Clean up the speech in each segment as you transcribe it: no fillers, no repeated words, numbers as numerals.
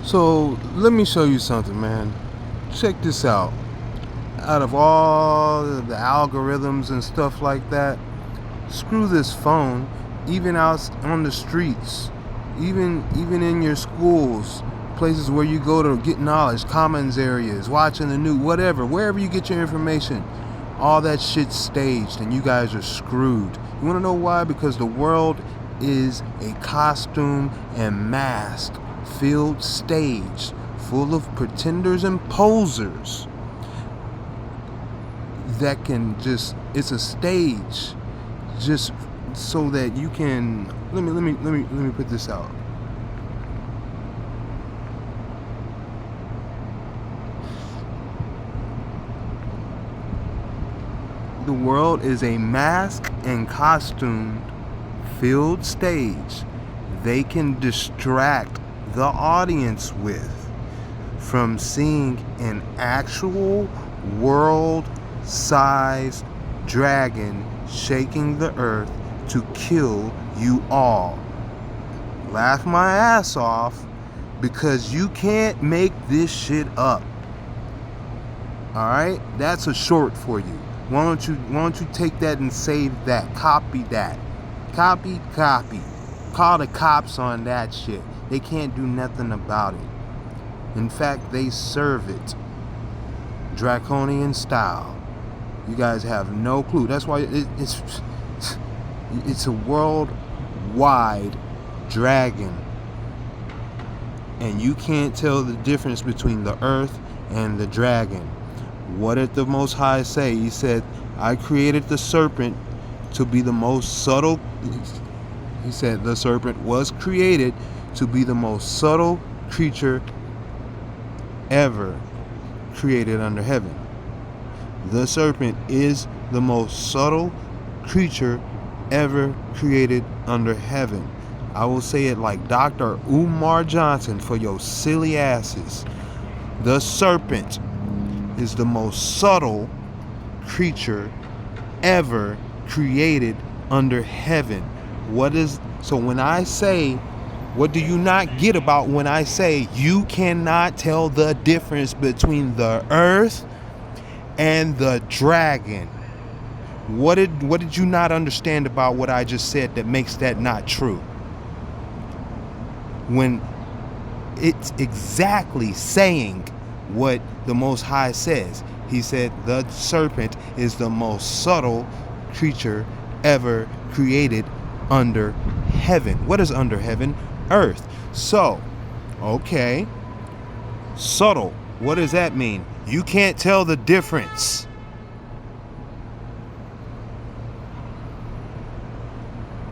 So let me show you something, man. Check this out. Out of all the algorithms and stuff like that, screw this phone. Even out on the streets, even in your schools, places where you go to get knowledge, commons areas, watching the news, whatever, wherever you get your information, all that shit's staged, and you guys are screwed. You want to know why? Because the world is a costume and mask filled stage full of pretenders and posers that can just, it's a stage just so that you can, let me put this out. The world is a mask and costume filled stage they can distract the audience with from seeing an actual world-sized dragon shaking the earth to kill you all. Laugh my ass off, because you can't make this shit up. Alright? That's a short for you. Why don't you take that and save that? Copy that. Copy. Call the cops on that shit. They can't do nothing about it. In fact, they serve it. Draconian style. You guys have no clue. That's why it's a worldwide dragon. And you can't tell the difference between the earth and the dragon. What did the Most High say? He said, I created the serpent to be the most subtle. He said the serpent was created to be the most subtle creature ever created under heaven. The serpent is the most subtle creature ever created under heaven. I will say it like Dr. Umar Johnson for your silly asses. The serpent is the most subtle creature ever created under heaven. So when I say, what do you not get about when I say you cannot tell the difference between the earth and the dragon? What did you not understand about what I just said that makes that not true? When it's exactly saying what the Most High says. He said the serpent is the most subtle creature ever created under heaven. What is under heaven? Earth. So, okay, subtle. What does that mean? You can't tell the difference.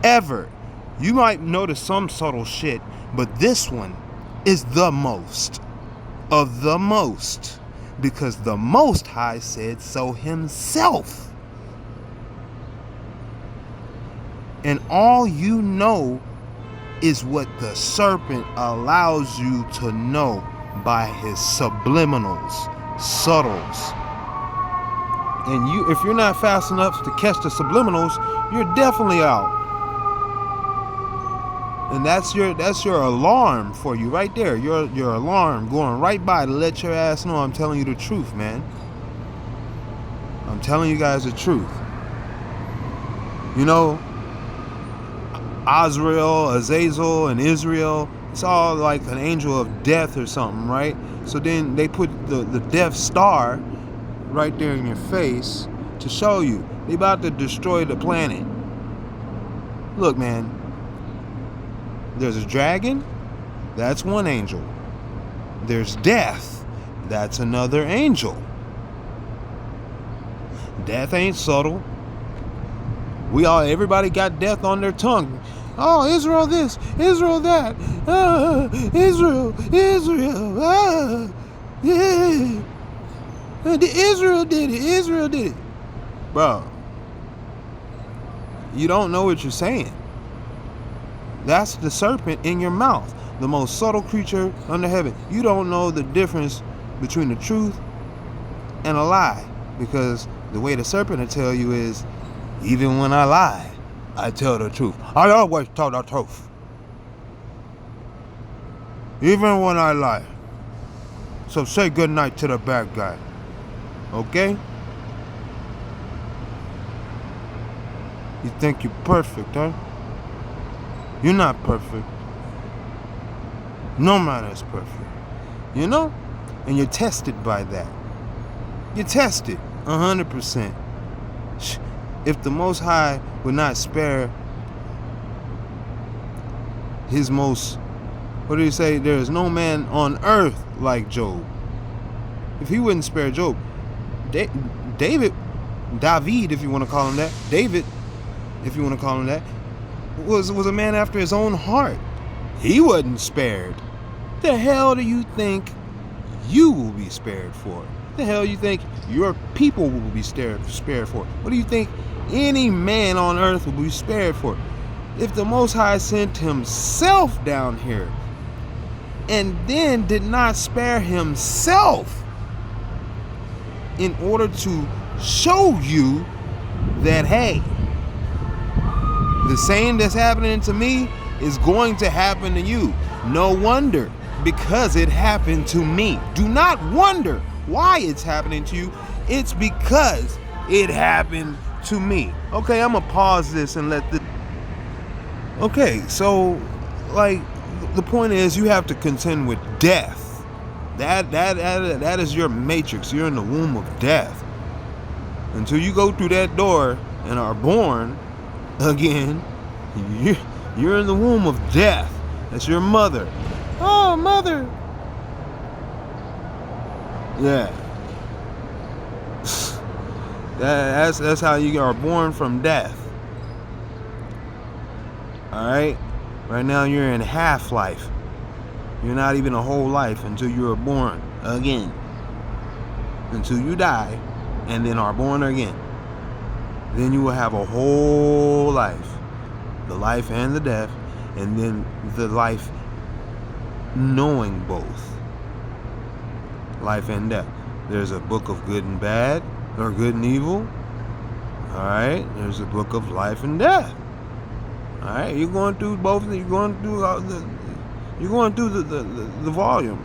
Ever. You might notice some subtle shit, but this one is the most of the most, because the Most High said so himself. And all you know is what the serpent allows you to know by his subliminals, subtles. And if you're not fast enough to catch the subliminals, you're definitely out. And that's your alarm for you right there. Your alarm going right by to let your ass know I'm telling you the truth, man. I'm telling you guys the truth. You know, Azrael, Azazel, and Israel, it's all like an angel of death or something, right? So then they put the Death Star right there in your face to show you they about to destroy the planet. Look, man. There's a dragon, that's one angel. There's death, that's another angel. Death ain't subtle. Everybody got death on their tongue. Oh, Israel this, Israel that. Israel. Yeah. Israel did it. Bro, you don't know what you're saying. That's the serpent in your mouth, the most subtle creature under heaven. You don't know the difference between the truth and a lie, because the way the serpent will tell you is, even when I lie, I tell the truth. I always tell the truth. even when I lie. So say goodnight to the bad guy. Okay? You think you're perfect, huh? You're not perfect. No man is perfect. You know? And you're tested by that. You're tested 100%. If the Most High would not spare his most, what do you say? There is no man on earth like Job. If he wouldn't spare Job, David, if you want to call him that, David, if you want to call him that, was a man after his own heart. He wasn't spared. The hell do you think you will be spared for? The hell you think your people will be spared for? What do you think any man on earth will be spared for? If the Most High sent himself down here and then did not spare himself in order to show you that, hey, the same that's happening to me is going to happen to you. No wonder, because it happened to me. Do not wonder why it's happening to you. It's because it happened to me. Okay, I'm gonna pause this and let the... Okay, so, like, the point is you have to contend with death. That is your matrix. You're in the womb of death. Until you go through that door and are born again, you're in the womb of death. That's your mother. Oh, mother. Yeah. That's how you are born from death. Alright? Right now you're in half-life. You're not even a whole life until you are born again. Until you die and then are born again. Then you will have a whole life. The life and the death. And then the life knowing both. Life and death. There's a book of good and bad, or good and evil. Alright? There's a book of life and death. Alright? You're going through both. You're going through the volume.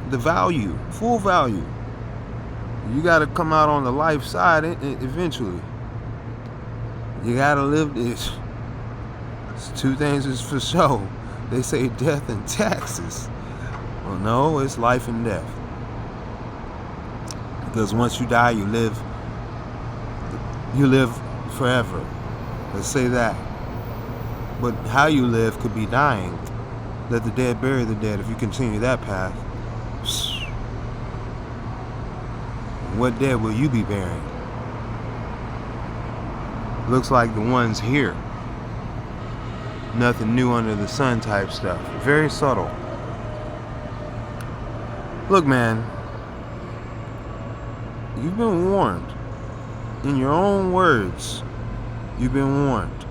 The value. Full value. You got to come out on the life side eventually. You got to live this. Two things is for sure. They say death and taxes. Well, no, it's life and death. Because once you die, you live forever. Let's say that. But how you live could be dying. Let the dead bury the dead if you continue that path. What dead will you be burying? Looks like the ones here. Nothing new under the sun type stuff. Very subtle. Look, man. You've been warned. In your own words, you've been warned.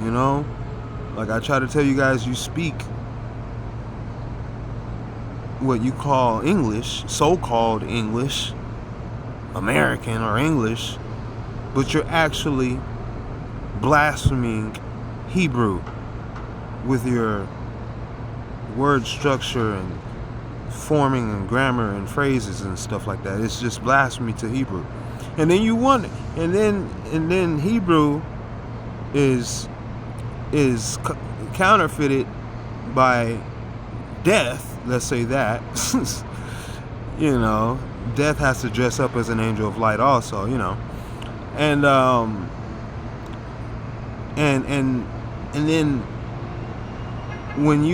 You know? Like I try to tell you guys, you speak what you call English, so-called English, American or English, but you're actually blaspheming Hebrew with your word structure and forming and grammar and phrases and stuff like that. It's just blasphemy to Hebrew. And then you wonder, and then Hebrew is counterfeited by death, let's say that. You know, death has to dress up as an angel of light also, you know. And then when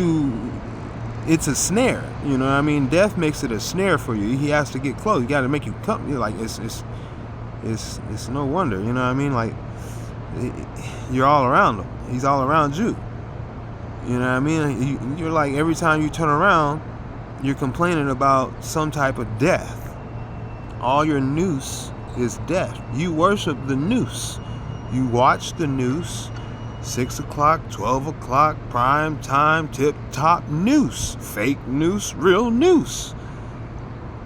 it's a snare, you know what I mean? Death makes it a snare for you. He has to get close. You got to make you come. Like it's no wonder, you know what I mean? Like you're all around him. He's all around you. You know what I mean? You're like, every time you turn around, you're complaining about some type of death. All your noose is death. You worship the noose. You watch the noose. 6 o'clock, 12 o'clock, prime time, tip-top noose. Fake noose, real noose.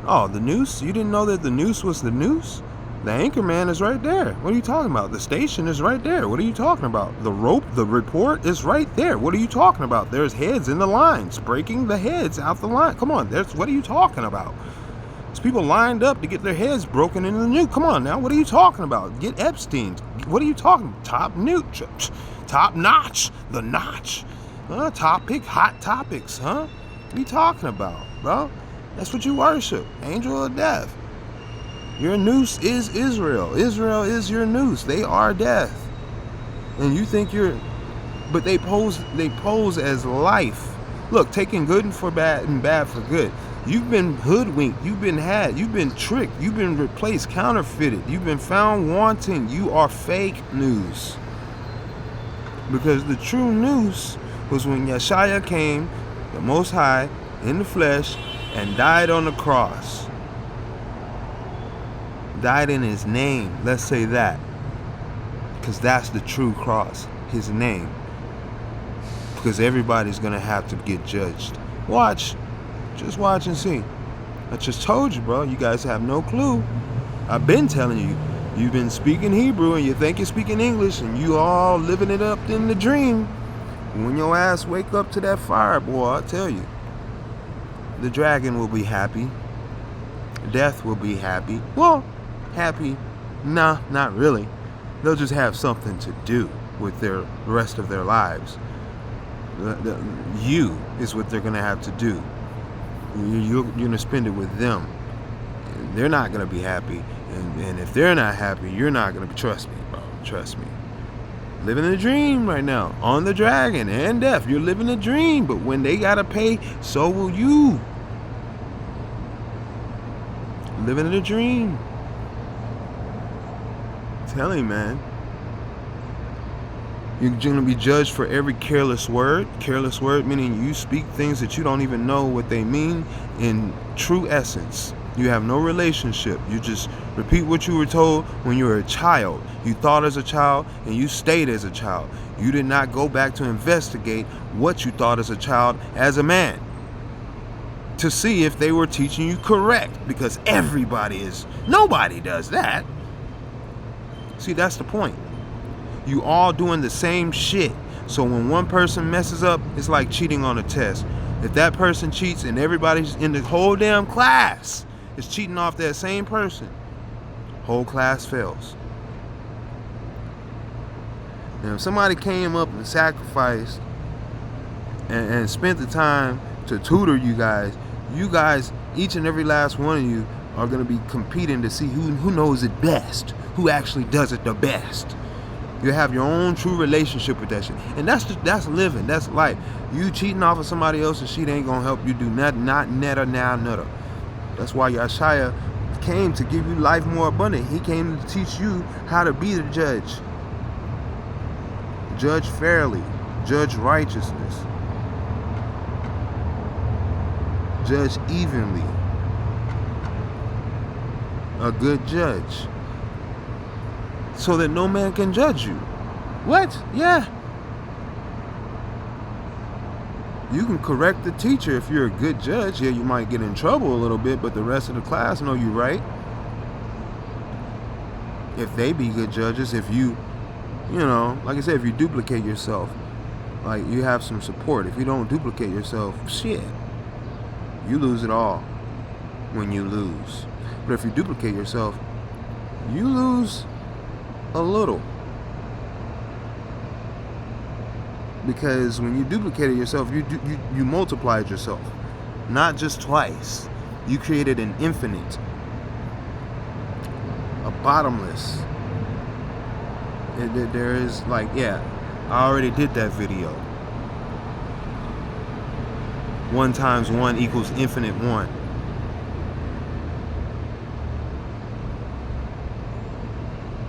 Oh, the noose? You didn't know that the noose was the noose? The anchor man is right there. What are you talking about? The station is right there. What are you talking about? The rope, the report is right there. What are you talking about? There's heads in the lines, breaking the heads out the line. Come on, what are you talking about? There's people lined up to get their heads broken into the nuke. Come on now, what are you talking about? Get Epstein. What are you talking about? Top notch, the notch. Topic, hot topics, huh? What are you talking about, bro? That's what you worship, angel of death. Your noose is Israel. Israel is your noose. They are death. And you think but they pose as life. Look, taking good for bad and bad for good. You've been hoodwinked. You've been had. You've been tricked. You've been replaced, counterfeited. You've been found wanting. You are fake news. Because the true news was when Yeshua came, the Most High, in the flesh, and died on the cross. Died in his name, let's say that, because that's the true cross, his name, because everybody's gonna have to get judged. Just watch and see. I just told you, bro, you guys have no clue. I've been telling you, you've been speaking Hebrew and you think you're speaking English and you all living it up in the dream. When your ass wake up to that fire, boy, I'll tell you, the dragon will be happy, death will be happy. Well, happy? Nah, not really. They'll just have something to do with the rest of their lives. You is what they're gonna have to do. You're gonna spend it with them. They're not gonna be happy, and if they're not happy, you're not gonna be. Trust me, bro. Trust me. Living a dream right now on the dragon and death. You're living a dream, but when they gotta pay, so will you. Living in a dream. Telling you, man. You're going to be judged for every careless word. Careless word meaning you speak things that you don't even know what they mean in true essence. You have no relationship. You just repeat what you were told when you were a child. You thought as a child and you stayed as a child. You did not go back to investigate what you thought as a child as a man to see if they were teaching you correct, because nobody does that. See, that's the point. You all doing the same shit. So when one person messes up, it's like cheating on a test. If that person cheats and everybody's in the whole damn class is cheating off that same person, whole class fails. And if somebody came up and sacrificed and spent the time to tutor you guys, each and every last one of you are going to be competing to see who knows it best, who actually does it the best. You have your own true relationship with that shit. And that's living, that's life. You cheating off of somebody else's shit ain't going to help you do nothing, not netta now, nutta. That's why Yeshua came to give you life more abundant. He came to teach you how to be the judge. Judge fairly, judge righteousness, judge evenly. A good judge. So that no man can judge you. What? Yeah. You can correct the teacher if you're a good judge. Yeah, you might get in trouble a little bit, but the rest of the class know you right. If they be good judges, if you like I said, if you duplicate yourself, like you have some support. If you don't duplicate yourself, shit, you lose it all when you lose. But if you duplicate yourself, you lose a little. Because when you duplicated yourself, you multiplied yourself. Not just twice. You created an infinite, a bottomless. There is like, yeah, I already did that video. 1 times 1 equals infinite 1.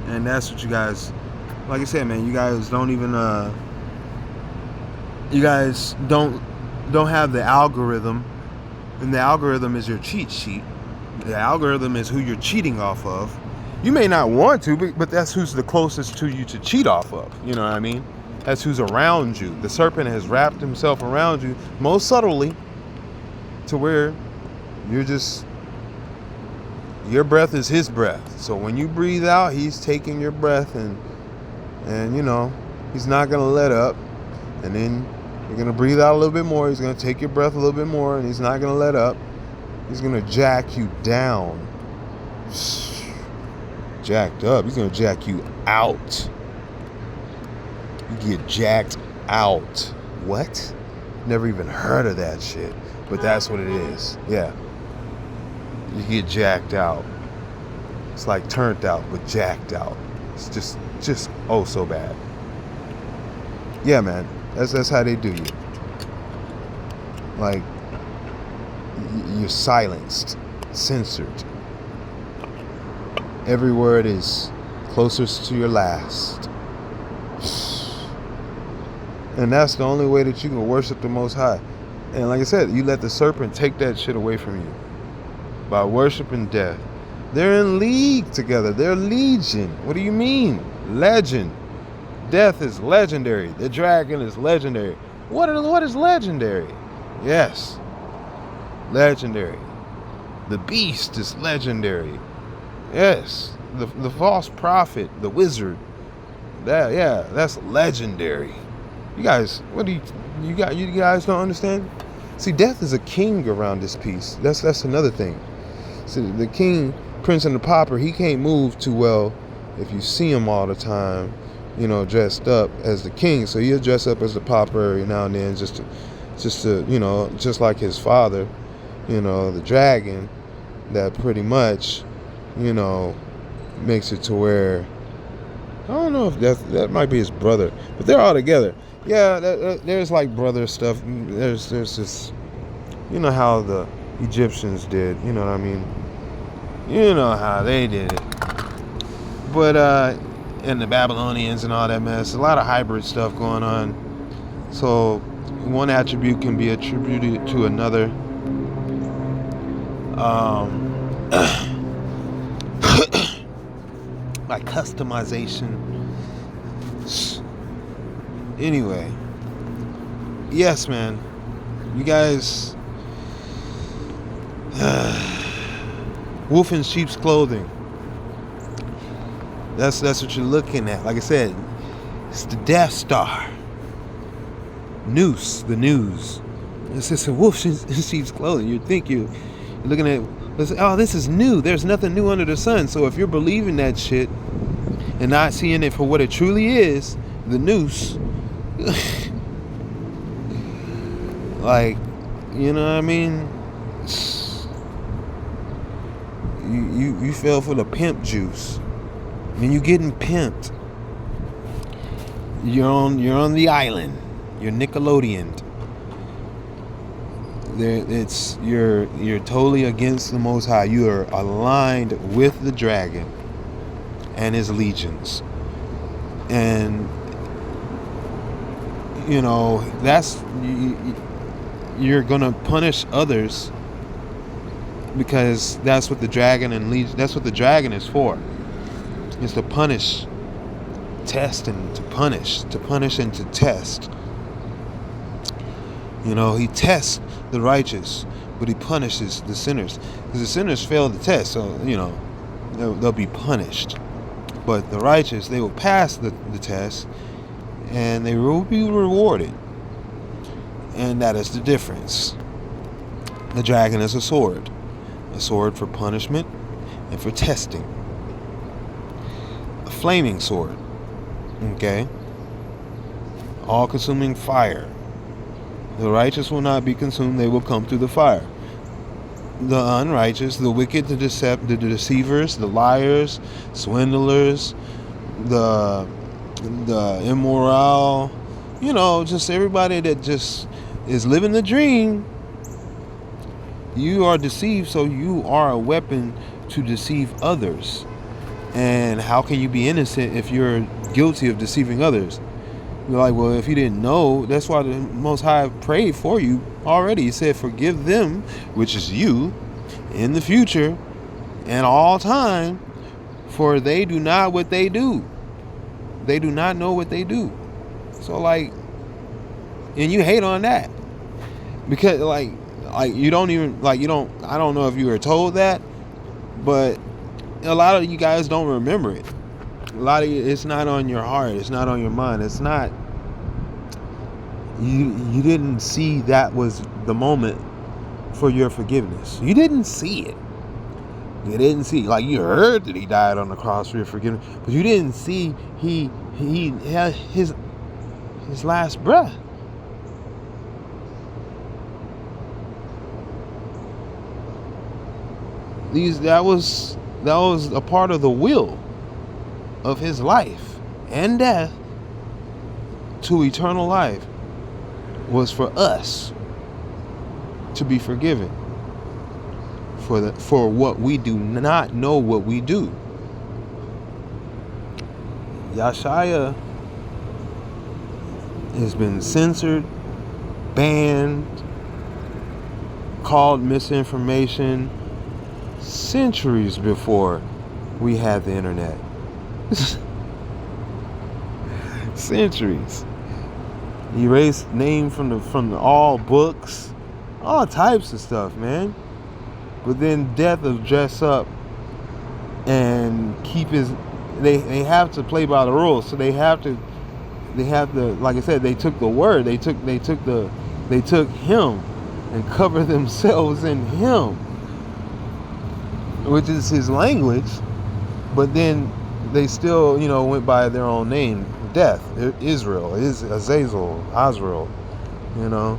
And that's what you guys, like I said, man, you guys don't even, you guys don't have the algorithm, and the algorithm is your cheat sheet. The algorithm is who you're cheating off of. You may not want to, but that's who's the closest to you to cheat off of. You know what I mean? That's who's around you. The serpent has wrapped himself around you most subtly to where you're just, Your breath is his breath. So when you breathe out, he's taking your breath, and he's not going to let up. And then you're going to breathe out a little bit more. He's going to take your breath a little bit more, and he's not going to let up. He's going to jack you down. Jacked up. He's going to jack you out. You get jacked out. What? Never even heard of that shit. But that's what it is. Yeah. You get jacked out. It's like turned out, but jacked out. It's just oh so bad. Yeah, man. That's how they do you. Like, you're silenced, censored. Every word is closest to your last. And that's the only way that you can worship the Most High. And like I said, you let the serpent take that shit away from you by worshiping death. They're in league together. They're legion. What do you mean? Legend. Death is legendary. The dragon is legendary. What is legendary? Yes. Legendary. The beast is legendary. Yes. The false prophet, the wizard. That's legendary. You guys, you guys don't understand? See, death is a king around this piece. That's another thing. See, the king, Prince and the Pauper, he can't move too well if you see him all the time, dressed up as the king. So he'll dress up as the Pauper every now and then, just to just like his father, the dragon, that pretty much, makes it to where, I don't know if that might be his brother, but they're all together. Yeah, there's like brother stuff. There's this, how the Egyptians did. You know what I mean? You know how they did it. But and the Babylonians and all that mess. A lot of hybrid stuff going on. So one attribute can be attributed to another. By customization. Anyway, yes, man. You guys, wolf in sheep's clothing. That's what you're looking at. Like I said, it's the Death Star. The news. It's just a wolf in sheep's clothing. You think you're looking at, oh, this is new. There's nothing new under the sun. So if you're believing that shit and not seeing it for what it truly is, the noose. Like, you know what I mean? You fell for the pimp juice. I mean, you getting pimped. You're on the island. You're Nickelodeon. You're totally against the Most High. You are aligned with the dragon and his legions. And you're gonna punish others because that's what the dragon that's what the dragon is for. It's to punish, test, and to punish and to test. He tests the righteous, but he punishes the sinners because the sinners fail the test. So they'll be punished, but the righteous, they will pass the test. And they will be rewarded. And that is the difference. The dragon is a sword for punishment and for testing. A flaming sword. Okay? All-consuming fire. The righteous will not be consumed, they will come through the fire. The unrighteous, the wicked, the deceivers, the liars, swindlers, the immoral, just everybody that just is living the dream. You are deceived, so you are a weapon to deceive others. And how can you be innocent if you're guilty of deceiving others? You're like, well, if you didn't know, that's why the Most High prayed for you already. He said, forgive them, which is you, in the future and all time, for they do not what they do. They do not know what they do. So and you hate on that because you don't even I don't know if you were told that, But a lot of you guys don't remember it. A lot of you, it's not on your heart. It's not on your mind. It's not. You didn't see that was the moment for your forgiveness. You didn't see it. You didn't see, like, you heard that he died on the cross for your forgiveness, but you didn't see he had his last breath. That was a part of the will of his life and death to eternal life, was for us to be forgiven for what we do not know what we do. Yeshaya has been censored, banned, called misinformation centuries before we had the internet. Centuries. Erased name from the all books, all types of stuff, man. But then death will dress up and keep his. They have to play by the rules, so they have to. Like I said, they took the word. They took him and cover themselves in him, which is his language. But then they still, went by their own name. Death, Israel, is Azazel, Azrael, You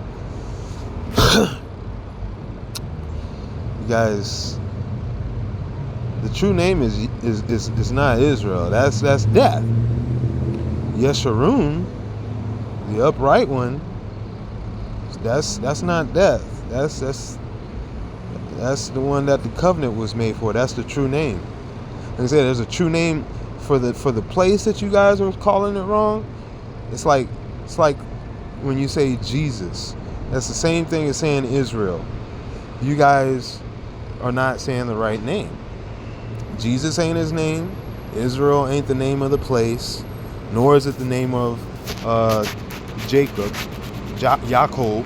guys, the true name is not Israel. That's death. Yeshurun, the upright one, that's not death. That's the one that the covenant was made for. That's the true name. Like I said, there's a true name for the place that you guys are calling it wrong. It's like when you say Jesus. That's the same thing as saying Israel. You guys are not saying the right name. Jesus ain't his name. Israel ain't the name of the place. Nor is it the name of Jacob. Yaakov.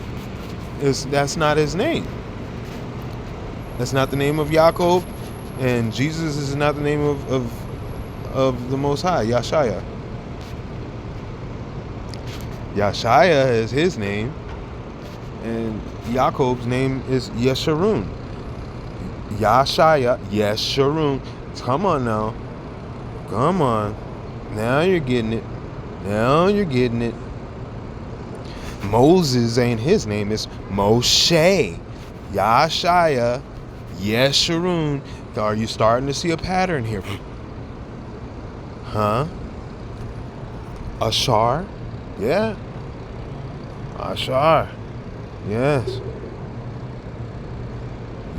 That's not his name. That's not the name of Yaakov. And Jesus is not the name of the Most High, Yeshaya. Yeshaya is his name, and Yaakov's name is Yeshurun. Yeshaya, Yeshurun. Come on now. Come on. Now you're getting it. Now you're getting it. Moses ain't his name, it's Moshe. Yeshaya, Yeshurun. Are you starting to see a pattern here? Huh? Ashar? Yeah. Ashar. Yes.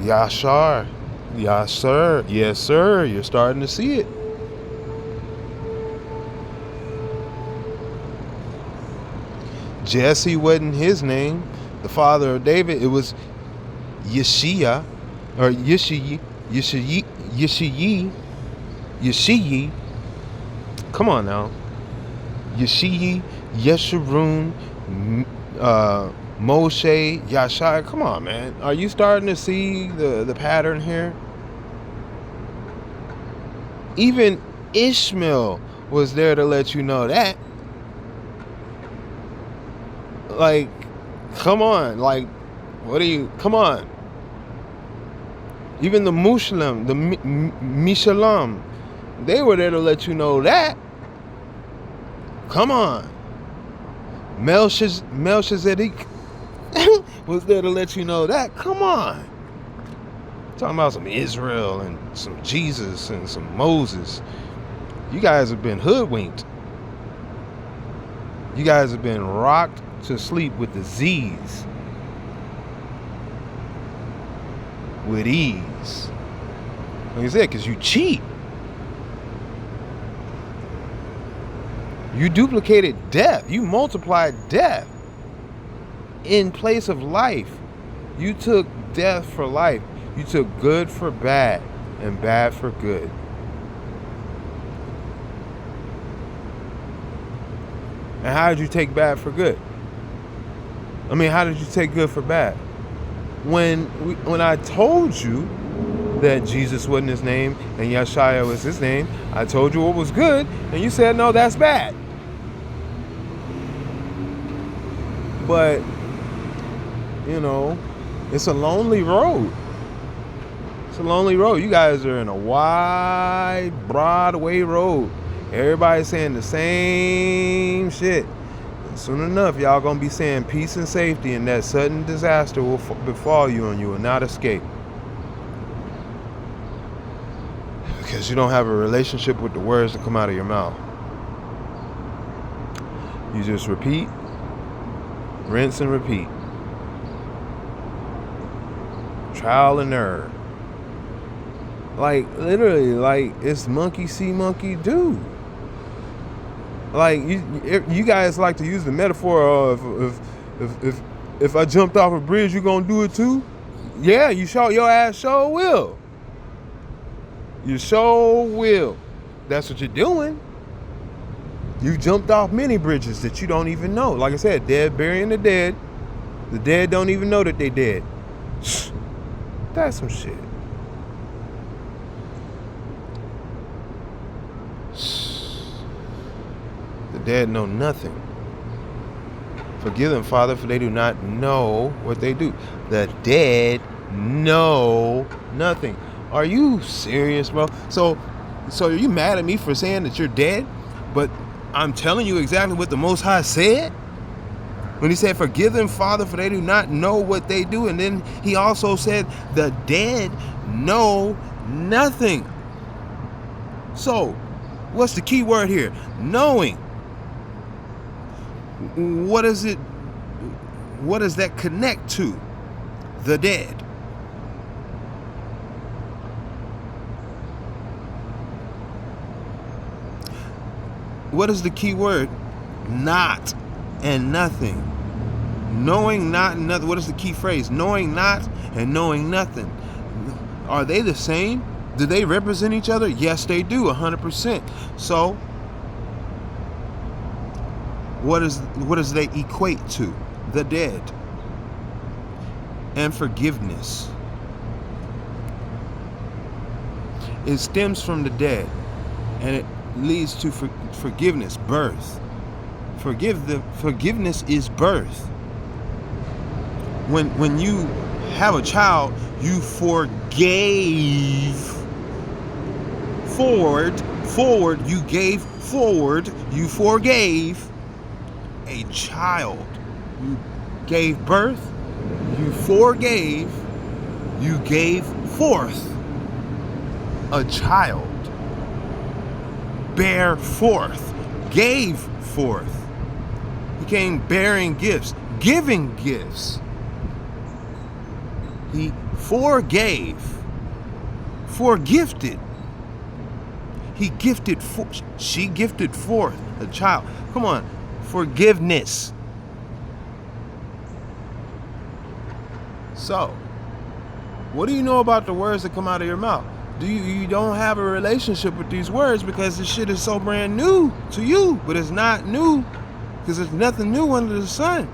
Yashar. Yes, sir. Yes, sir. You're starting to see it. Jesse wasn't his name. The father of David, it was Yeshia, or Yeshiyi. Come on now. Yeshiyi, Yeshurun, Moshe, Yashai. Come on, man. Are you starting to see the pattern here? Even Ishmael was there to let you know that. Like, come on. Like, what are you? Come on. Even the Muslim, the Mishalam, they were there to let you know that. Come on. Melchizedek was there to let you know that. Come on. Talking about some Israel and some Jesus and some Moses. You guys have been hoodwinked. You guys have been rocked to sleep with the Z's. With ease. Like I said, because you cheat. You duplicated death. You multiplied death in place of life. You took death for life. You took good for bad and bad for good. And how did you take bad for good? I mean, how did you take good for bad? When I told you that Jesus wasn't his name and Yeshua was his name. I told you what was good, and you said, no, that's bad. But, you know, it's a lonely road. It's a lonely road. You guys are in a wide Broadway road. Everybody's saying the same shit. And soon enough, y'all gonna be saying peace and safety, and that sudden disaster will befall you and you will not escape. Because you don't have a relationship with the words that come out of your mouth. You just repeat, rinse and repeat. Trial and error. Like, literally, like, it's monkey see, monkey do. Like, you guys like to use the metaphor of if I jumped off a bridge, you gonna do it too? Yeah, your ass sure will. You sure will. That's what you're doing. You jumped off many bridges that you don't even know. Like I said, dead burying the dead. The dead don't even know that they dead. That's some shit. The dead know nothing. Forgive them, Father, for they do not know what they do. The dead know nothing. Are you serious, bro? So are you mad at me for saying that you're dead? But I'm telling you exactly what the Most High said. When he said, forgive them, Father, for they do not know what they do. And then he also said, the dead know nothing. So, what's the key word here? Knowing. What is it? What does that connect to? The dead. What is the key word? Not and nothing. Knowing not and nothing. What is the key phrase? Knowing not and knowing nothing. Are they the same? Do they represent each other? Yes, they do, 100%. So, what does they equate to? The dead. And forgiveness. It stems from the dead, and it leads to forgiveness, birth. Forgiveness is birth. When you have a child, you forgave forward, you gave forward, you forgave a child. You gave birth, you forgave, you gave forth a child. Bear forth, gave forth. He came bearing gifts, giving gifts. He forgave, forgifted. He gifted, she gifted forth a child. Come on, forgiveness. So, what do you know about the words that come out of your mouth? You don't have a relationship with these words because this shit is so brand new to you, but it's not new because there's nothing new under the sun.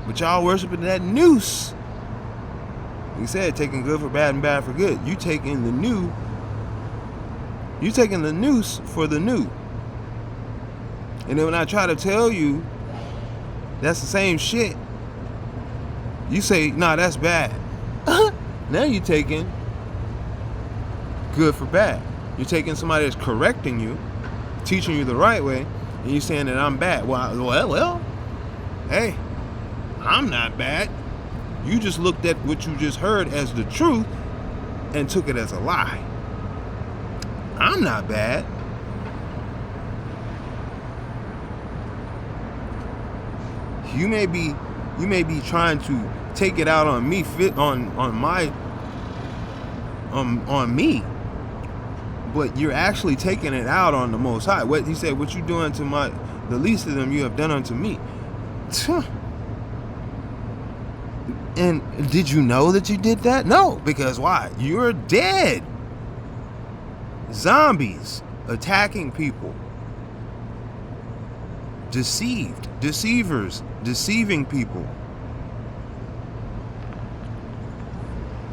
But y'all worshiping that noose. He said taking good for bad and bad for good. You taking the new. You taking the noose for the new. And then when I try to tell you that's the same shit, you say, nah, that's bad. Now you taking good for bad. You're taking somebody that's correcting you, teaching you the right way, and you're saying that I'm bad. Well, hey, I'm not bad. You just looked at what you just heard as the truth and took it as a lie. I'm not bad. You may be trying to take it out on me, on me, but you're actually taking it out on the Most High. What he said, what you doing to the least of them, you have done unto me. And did you know that you did that? No, because why? You're dead. Zombies attacking people. Deceivers, deceiving people.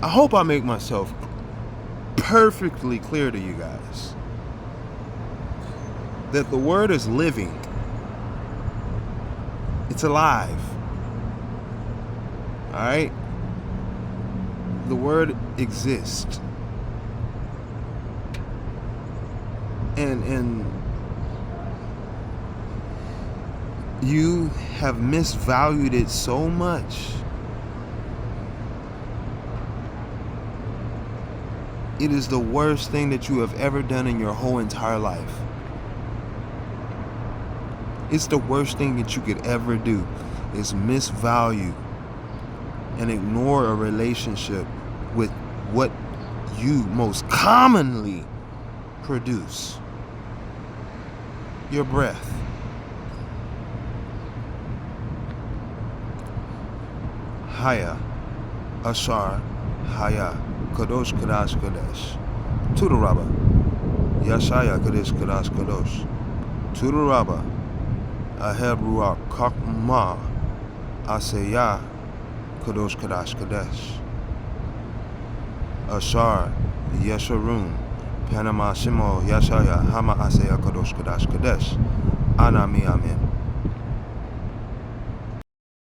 I hope I make myself perfectly clear to you guys that the word is living. It's alive. Alright? The word exists. And you have misvalued it so much. It is the worst thing that you have ever done in your whole entire life. It's the worst thing that you could ever do, is misvalue and ignore a relationship with what you most commonly produce. Your breath. Haya, Ashar, Haya, Kadosh, Kadash, Kadesh. Tudoraba, Yashaya, Kadesh, Kadash, Kadosh. Tudoraba, Aheb Ruach, Kakma, Asaya, Kadosh, Kadash, Kadesh. Ashar, Yesharun, Panama Shimo, Yashaya, Hama Asaya, Kadosh, Kadash, Kadesh. Anami, Amen.